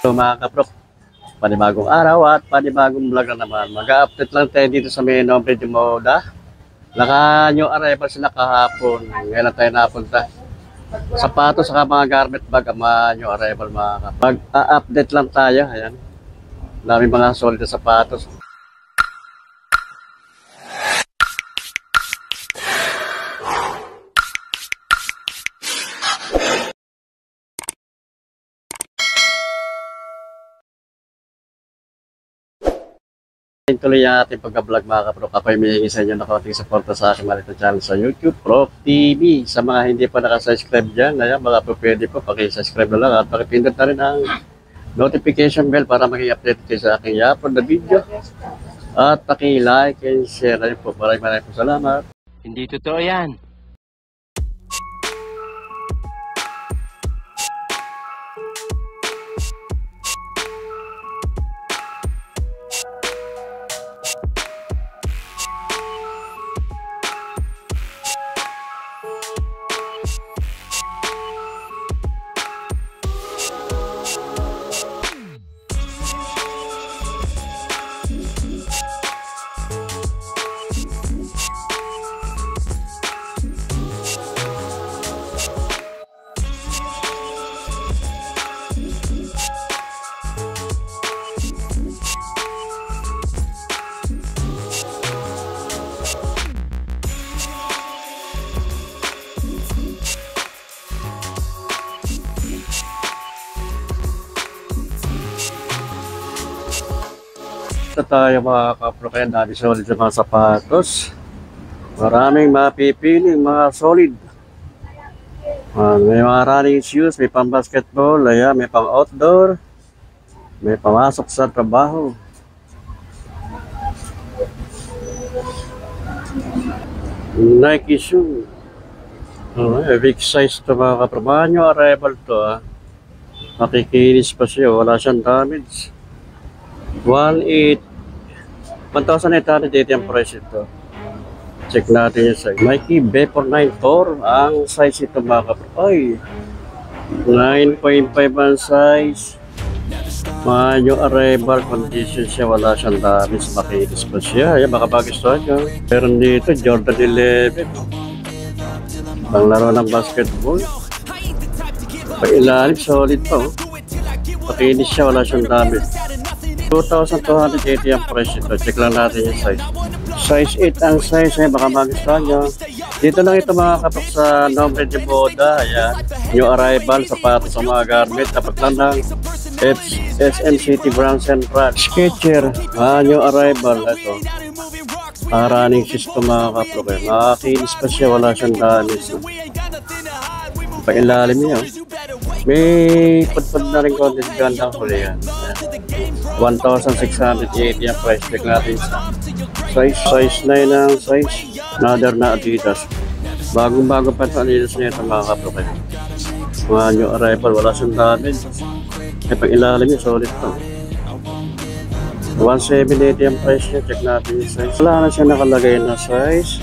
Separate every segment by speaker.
Speaker 1: So mga kaprok, panibagong araw at panibagong vlog na naman. Mag-update lang tayo dito sa may Nombre de Moda. Naka-new arrival sila kahapon. Ngayon na tayo napunta. Sapatos saka mga garment bag ang mga new arrival mga kaprok. Mag-update lang tayo. Ayan. Dami mga solid na sapatos. Tuloy ang ating pagka-vlog mga kaprok. Ako'y may sa inyo na kaunting suporta sa aking maliit na channel sa YouTube, Prof TV. Sa mga hindi pa nakasubscribe dyan, ayan, mga pwede po, pakisubscribe na lang at pakipindot na rin ang notification bell para maging update kayo sa aking i-upload na video. At paki-like and share na rin po. Maraming po salamat.
Speaker 2: Hindi totoo yan.
Speaker 1: Ito tayo mga kaprok, kaya dami solid sa mga sapatos. Maraming mapipiling mga solid. May mga running shoes, may pang basketball, ayan, may pang outdoor, may pamasok sa trabaho. Nike shoe. Big size ito mga kaprok. New arrival to Makikinis pa siya, wala siyang damage. 1,880 ang price ito. Check natin yung size. Nike Vapor 94 ang size ito mga kaprok. Ay, 9.5 ang size. New arrival condition siya, wala siyang damage, makinis pa siya. Ayan, makabagustuhan nyo. Meron dito Jordan 11, panglaro ng basketball. Pailalim, solid pa makinis siya, wala siyang damage. 2,280 ang price ito. Check lang natin yung size. Size 8 ang size. Baka magustuhan nyo. Dito lang ito mga kapak sa Nombre de Moda. Ayan. New arrival, sapatos sa mga garment. Tapat lang ng SM City Grand Central. Sketcher. New arrival. Ito. Running system mga kapak. Makakinis pa siya. Wala siyang damage. Pailalim niya. May pudpud na rin konti sa gandang huli yan. 1,680 ang price. Check natin size 9 ang size. Another na Adidas. Bagong-bago pa ito Adidas na ito mga kaprok. Mga new arrival, wala siyang damage. Pag ilalim niya, solid ito. 1,780 ang price niya. Check natin yung size. Wala na siya nakalagay na size.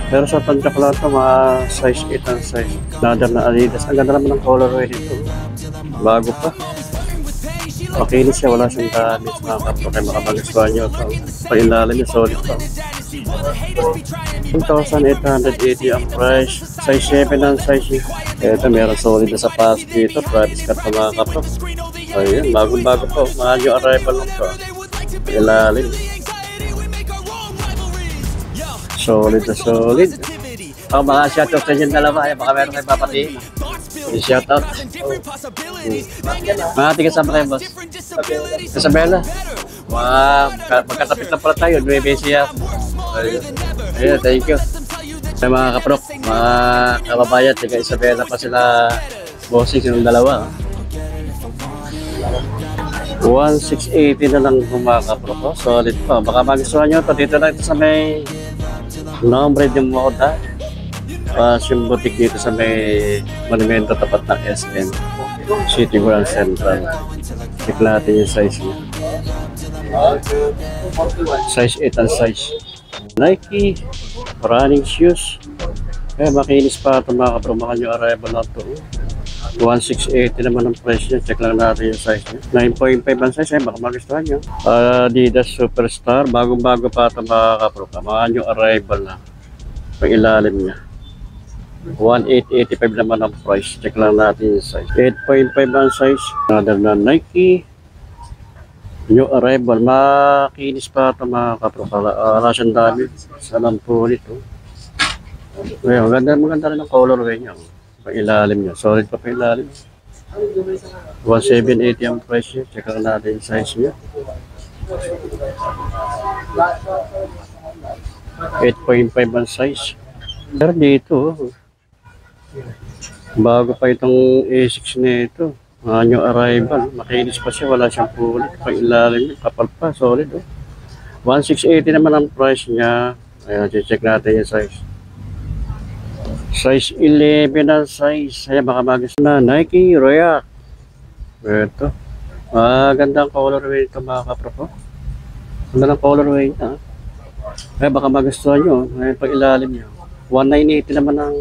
Speaker 1: Pero sa tansyak lang ito, mga size 8 ang size. Another na Adidas. Ang ganda naman ng colorway dito. Bago pa. Makinis siya, wala siyang damage mga kaprok. Kaya makabagustuhan nyo ito. Pailalim niya, solid pa. 1,880 ang price. Size 7 ang size niya. Ito, meron solid na sapatos dito. Travis Scott pa mga kaprok. Ayun, bagong-bago po. Mga new arrival lang ito. Pailalim. Solid na solid. Mga shoutout sa inyong dalawa. Baka meron kayo papatiin. Shoutout. Mga tiga saan ba kayo, boss? Isabela. Magkatapit na pala tayo. Nueve siya. Ayun, thank you. Sa mga kaprok, mga kababayan, tiga Isabela pa sila bossing silang dalawa. 1,680 na lang mga kaprok. Solid pa. Baka magustuhan nyo ito. Dito lang ito sa may Nombre de Moda. Yung boutique dito sa may monumento tapat ng SM City Grand Central. Check natin yung size niya. Size 8 ang size. Nike running shoes. Makinis pa ito mga kapromakan yung arrival na ito. 1680 naman ang price niya. Check lang natin yung size niya. 9.5 ang size eh. Baka magustuhan nyo. Adidas Superstar. Bagong-bago pa ito mga kapro. Mga new arrival na. Pang ilalim niya. 1885 naman ang price. Check lang natin yung size. 8.5 ang size. Another na Nike. New arrival. Makinis pa ito mga kapro. Wala siyang dami. Salam po nito. Ngayon, maganda rin ang colorway niya. Pang ilalim niya. Solid pa pa ilalim. 1780 ang price niya. Check lang natin yung size niya. 8.5 ang size. Pero dito, bago pa itong A6 na ito. New arrival. Makinis pa siya. Wala siyang pulit. Pang ilalim niya. Kapal pa. Solid. 1680 naman ang price niya. Ayan, check natin yung size. Size 11 ang size. Ayan, baka magas na. Nike React. Ito. Ganda ang colorway ito mga kapro. Ganda ang colorway niya. Ayan, baka magustuhan nyo. Ayan, pang ilalim niya. 1980 naman ang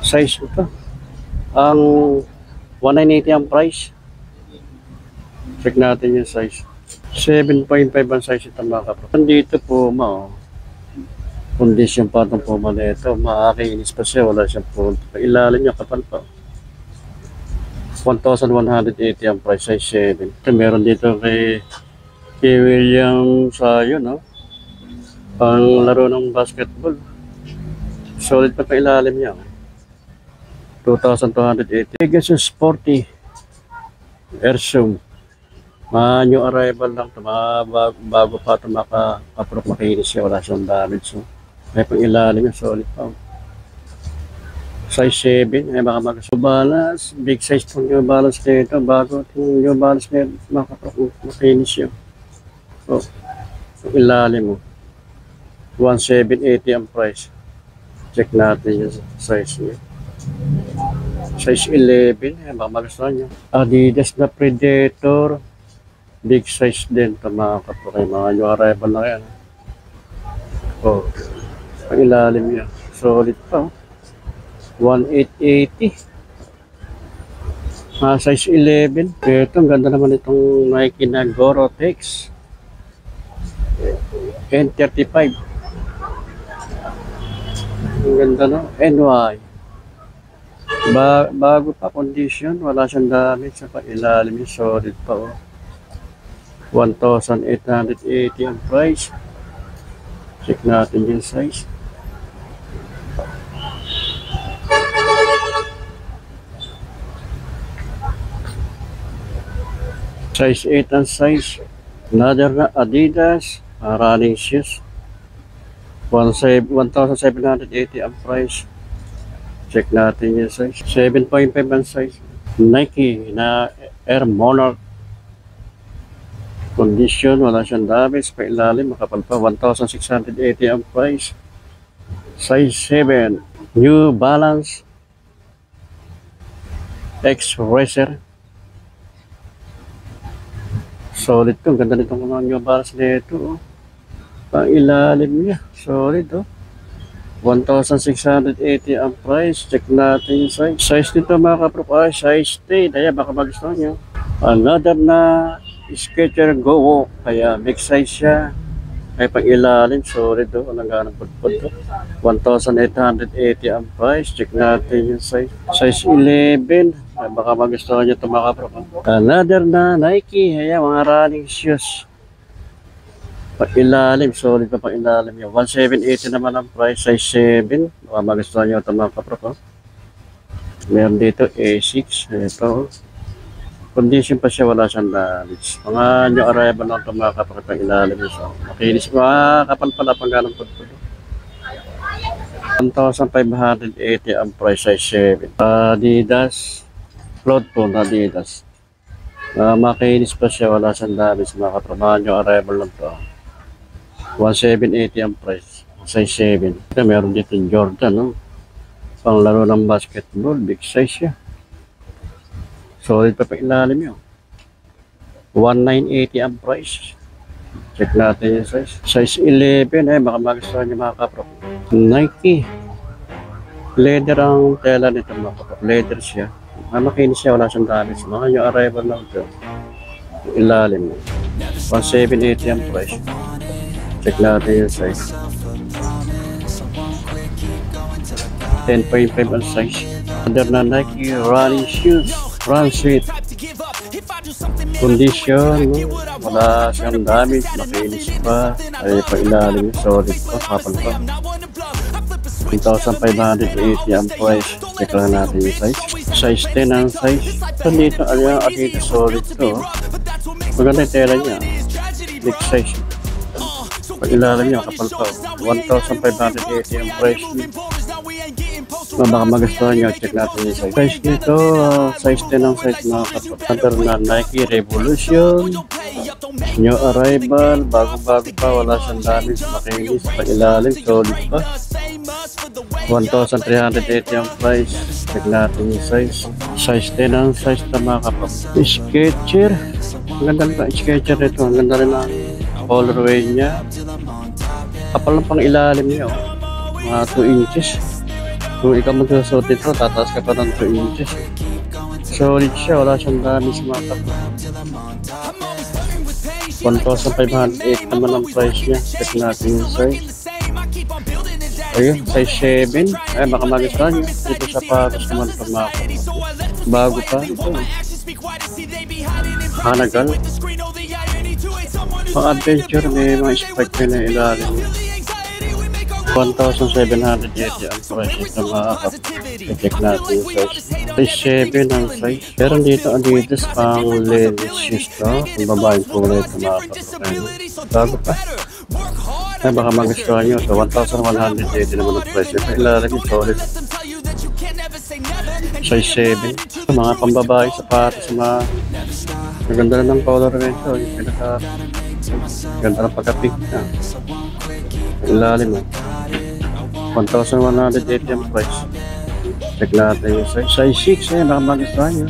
Speaker 1: size ito. Ang 1980 ang price. Check natin yung size. 7.5 ang size ito mga kapro. Dito Puma. Condition pa itong Puma na ito. Makakinis pa siya. Wala siyang pull. Ilalim niya kapal pa. 1,180 ang price. Size 7. Ito, meron dito kay William Sayo, no? Pang laro ng basketball. Solid pa ilalim niya. 2,280. Pegasus Sporty Airshow. New arrival lang ito. Bago pa ito makinis siya. Wala siyang damage. So, may pang ilalim niya. Solid pa. Size 7. Ay baka mag-New Balance. Big size itong New Balance nito. Bago itong New Balance nito. Makinis siya. So, ilalim mo. 1,780 ang price. Check natin yung size niya. Size 11. Ayan, baka magustuhan nyo. Adidas na Predator. Big size din. Ito mga kapro kayo. Mga new arrival na yan. Oh, ang ilalim niya. Solid pa. 1,880. Size 11. Ito, ang ganda naman itong Nike na Gore-Tex. N35. Ang ganda, no? NY. Bago pa condition, wala siyang damage sa ilalim niya, solid pa. 1,880 ang price. Check natin yung size. Size 8 ang size. Another na Adidas running shoes. 1,780 ang price. Check natin yung size. 7.5 ang size. Nike na Air Monarch. Condition, wala siyang damage. Pa ilalim, makapal pa. 1,680 ang price. Size 7. New Balance X Racer. Solid to. Ganda nitong mga New Balance nito. Pang ilalim niya. Solid, 1,680 ang price. Check natin yung size. Size nito mga kapro. Size 10. Kaya baka magustuhan nyo. Another na Skechers Go. Kaya big size siya. Kaya pang ilalim. Solid, walang ganang pudpud. 1,880 ang price. Check natin yung size. Size 11. Kaya baka magustuhan nyo ito mga kapro. Another na Nike. Kaya mga running shoes. Pag-ilalim, solid pa pag-ilalim yun. 1,780 naman ang price, size 7. Baka magustuhan nyo ito mga kapro. Meron dito A6. Ito. Condition pa siya, wala siyang damage. Mga new arrival lang ito mga kapro pag-ilalim yun. So, makinis pa. Kapal pala pang ganang pudpud. 1,580 ang price, size 7. Adidas. Float po na Adidas. Makinis pa siya, wala siyang damage mga kapro. Mga new arrival lang ito. 1,780 ang price. Size 7. Ito, meron dito yung Jordan, no? Pang laro ng basketball. Big size siya. Solid pa ilalim yun. 1,980 ang price. Check natin yung size. Size 11. Baka magustuhan niyo mga kapro. Nike. Leather ang tela nito mga kapatid. Leather siya. Makinis siya, wala siyang damage. Mga yung arrival lang ito. Ilalim. 1,780 ang price. Check natin yung size. 10.5 ang size. Under na Nike running shoes. Run sweet. Condition, no? Wala siyang damage. Makinis pa. Ay pa ilalim. Solid pa. Kapal pa. 1,580 ang price. Check lang natin yung size. Size 10 ang size. So dito, Adidas solid to. Maganda yung tela niya. Big size. Pag ilalim niya, kapal pa. 1,580 ang price niya. Baka magustuhan niyo, check natin yung size. Size nito, size 10 ang size mga kapatid. Na Nike Revolution. New arrival, bago-bago pa, wala siyang damage, makinis, pag ilalim, solid pa. 1,380 ang price. Check natin yung size. Size 10 ang size na mga kapatid. Sketcher. Ang ganda rin ang Sketcher nito. Ang ganda rin ang colorway niya. Kapal lang pang ilalim niya. Mga 2 inches. Kung ikaw magsusot ito, tataas ka pa ng 2 inches. Solid siya. Wala siyang damage mga kapatid. 1,508 naman ang price niya. Check natin yung size. Ayun, size 7. Ay, baka magustuhan nyo. Dito sa patos naman pag mga bago pa. Ito. Hanagal. Pang adventure, may mga spike na ilalim. 1,780 ang price ito mga kapatid. Check natin yung size. Size 7 ang size. Pero dito Adidas pang ladies shoes to. Kung babaeng kulay ito mga kapatid. Bago pa. Ay, baka magustuhan nyo. So, 1,180 naman ang price. Ito ilalim yung solid. Size 7. Mga pambabae sapatos, mga maganda na ng color nito. Yung pinaka ganda ng pagka-pink na. Ilalim ah. 1,180 ang price. Check natin yung size. Size 6 eh, baka magustuhan nyo.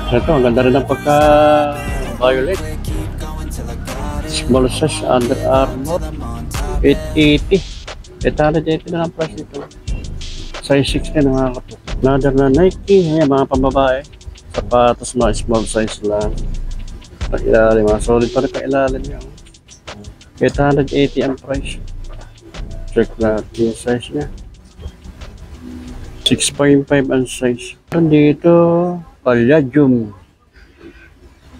Speaker 1: Ito, ang ganda rin ng pagka-violet. Small size, Under Armour. 880. 880 na ang price nito. Size 6 na mga kapatid. Another na Nike. Ayan, mga pambabae. Sapatos, mga small size lang. Ilalim, mga solid pa rin pa ilalim niya. 880 ang price. Check natin yung size niya. 6.5 ang size. Dito, Palladium.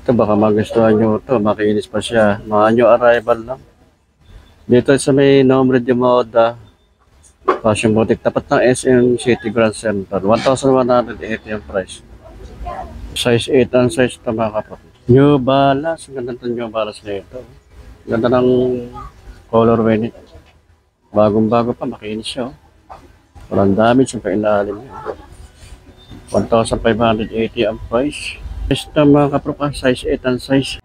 Speaker 1: Ito baka magustuhan nyo ito. Makinis pa siya. Mga new arrival lang. Dito sa may Nombre de Moda, Fashion Boutique, tapat ng SM City Grand Center. 1,180 ang price. Size 8 ang size ito mga kapatid. New Balance. Ganda ng New Balance na ito. Ganda ng colorway nito. Bagong-bago pa, makinis siya. Walang damage yung kailalim niya. 1,580 ang price. Size ito mga kapatid, size 8 ang size.